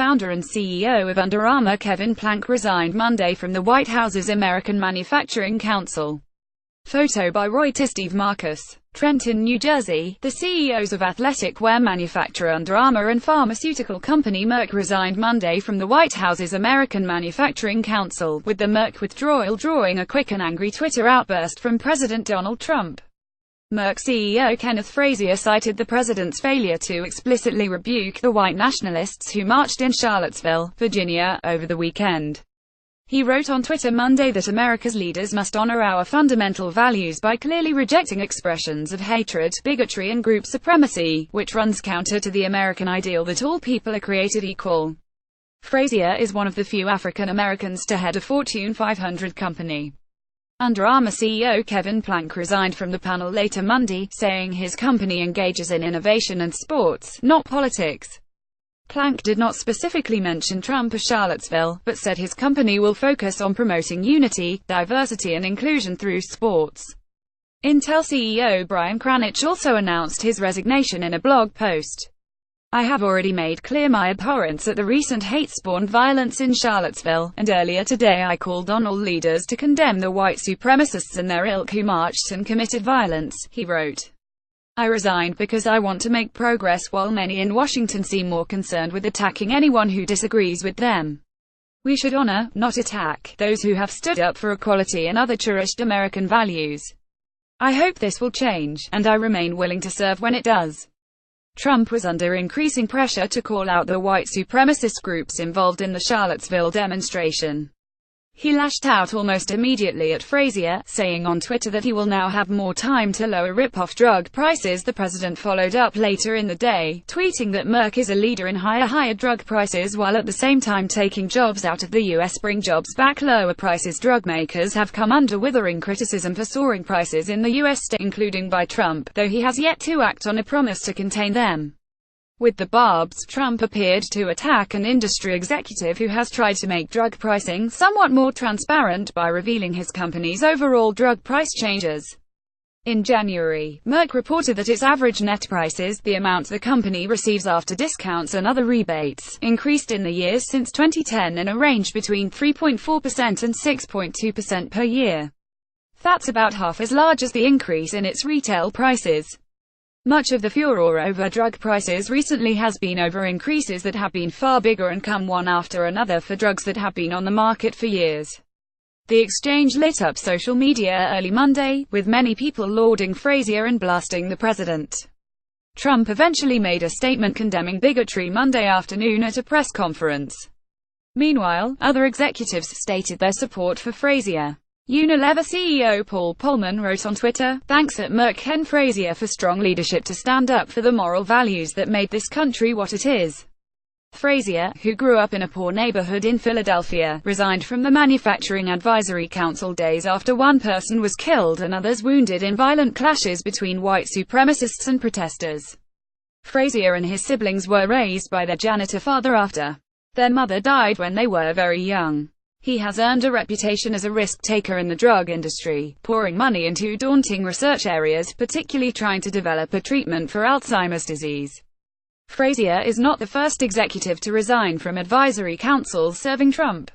founder and CEO of Under Armour Kevin Plank resigned Monday from the White House's American Manufacturing Council. Photo by Reuters. Steve Marcus, Trenton, New Jersey. The CEOs of athletic wear manufacturer Under Armour and pharmaceutical company Merck resigned Monday from the White House's American Manufacturing Council, with the Merck withdrawal drawing a quick and angry Twitter outburst from President Donald Trump. Merck CEO Kenneth Frazier cited the president's failure to explicitly rebuke the white nationalists who marched in Charlottesville, Virginia, over the weekend. He wrote on Twitter Monday that America's leaders must honor our fundamental values by clearly rejecting expressions of hatred, bigotry and group supremacy, which runs counter to the American ideal that all people are created equal. Frazier is one of the few African Americans to head a Fortune 500 company. Under Armour CEO Kevin Plank resigned from the panel later Monday, saying his company engages in innovation and sports, not politics. Plank did not specifically mention Trump or Charlottesville, but said his company will focus on promoting unity, diversity and inclusion through sports. Intel CEO Brian Krzanich also announced his resignation in a blog post. I have already made clear my abhorrence at the recent hate-spawned violence in Charlottesville, and earlier today I called on all leaders to condemn the white supremacists and their ilk who marched and committed violence, he wrote. I resigned because I want to make progress while many in Washington seem more concerned with attacking anyone who disagrees with them. We should honor, not attack, those who have stood up for equality and other cherished American values. I hope this will change, and I remain willing to serve when it does. Trump was under increasing pressure to call out the white supremacist groups involved in the Charlottesville demonstration. He lashed out almost immediately at Frazier, saying on Twitter that he will now have more time to lower rip-off drug prices. The president followed up later in the day, tweeting that Merck is a leader in higher drug prices while at the same time taking jobs out of the U.S. Bring jobs back. Lower prices. Drug makers have come under withering criticism for soaring prices in the U.S., including by Trump, though he has yet to act on a promise to contain them. With the barbs, Trump appeared to attack an industry executive who has tried to make drug pricing somewhat more transparent by revealing his company's overall drug price changes. In January, Merck reported that its average net prices, the amount the company receives after discounts and other rebates, increased in the years since 2010 in a range between 3.4% and 6.2% per year. That's about half as large as the increase in its retail prices. Much of the furor over drug prices recently has been over increases that have been far bigger and come one after another for drugs that have been on the market for years. The exchange lit up social media early Monday, with many people lauding Frazier and blasting the president. Trump eventually made a statement condemning bigotry Monday afternoon at a press conference. Meanwhile, other executives stated their support for Frazier. Unilever CEO Paul Polman wrote on Twitter, "Thanks at Merck and Frazier for strong leadership to stand up for the moral values that made this country what it is." Frazier, who grew up in a poor neighborhood in Philadelphia, resigned from the Manufacturing Advisory Council days after one person was killed and others wounded in violent clashes between white supremacists and protesters. Frazier and his siblings were raised by their janitor father after their mother died when they were very young. He has earned a reputation as a risk-taker in the drug industry, pouring money into daunting research areas, particularly trying to develop a treatment for Alzheimer's disease. Frazier is not the first executive to resign from advisory councils serving Trump.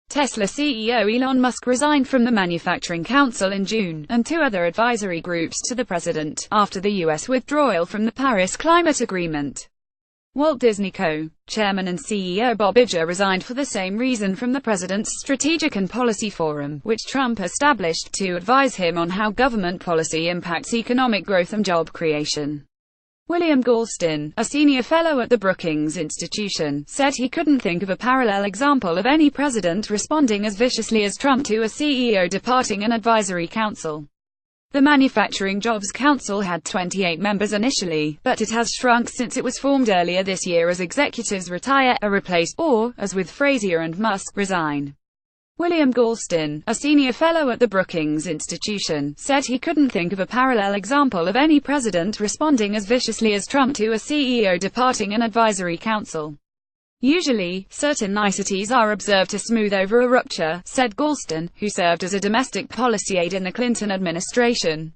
Tesla CEO Elon Musk resigned from the Manufacturing Council in June, and two other advisory groups to the president, after the U.S. withdrawal from the Paris Climate Agreement. Walt Disney Co-chairman and CEO Bob Iger resigned for the same reason from the president's Strategic and Policy Forum, which Trump established to advise him on how government policy impacts economic growth and job creation. William Galston, a senior fellow at the Brookings Institution, said he couldn't think of a parallel example of any president responding as viciously as Trump to a CEO departing an advisory council. The Manufacturing Jobs Council had 28 members initially, but it has shrunk since it was formed earlier this year as executives retire, are replaced, or, as with Frazier and Musk, resign. William Galston, a senior fellow at the Brookings Institution, said he couldn't think of a parallel example of any president responding as viciously as Trump to a CEO departing an advisory council. Usually, certain niceties are observed to smooth over a rupture, said Galston, who served as a domestic policy aide in the Clinton administration.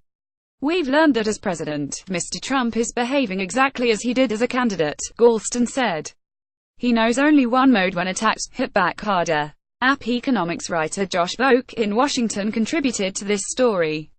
We've learned that as president, Mr. Trump is behaving exactly as he did as a candidate, Galston said. He knows only one mode when attacked: hit back harder. App economics writer Josh Boak in Washington contributed to this story.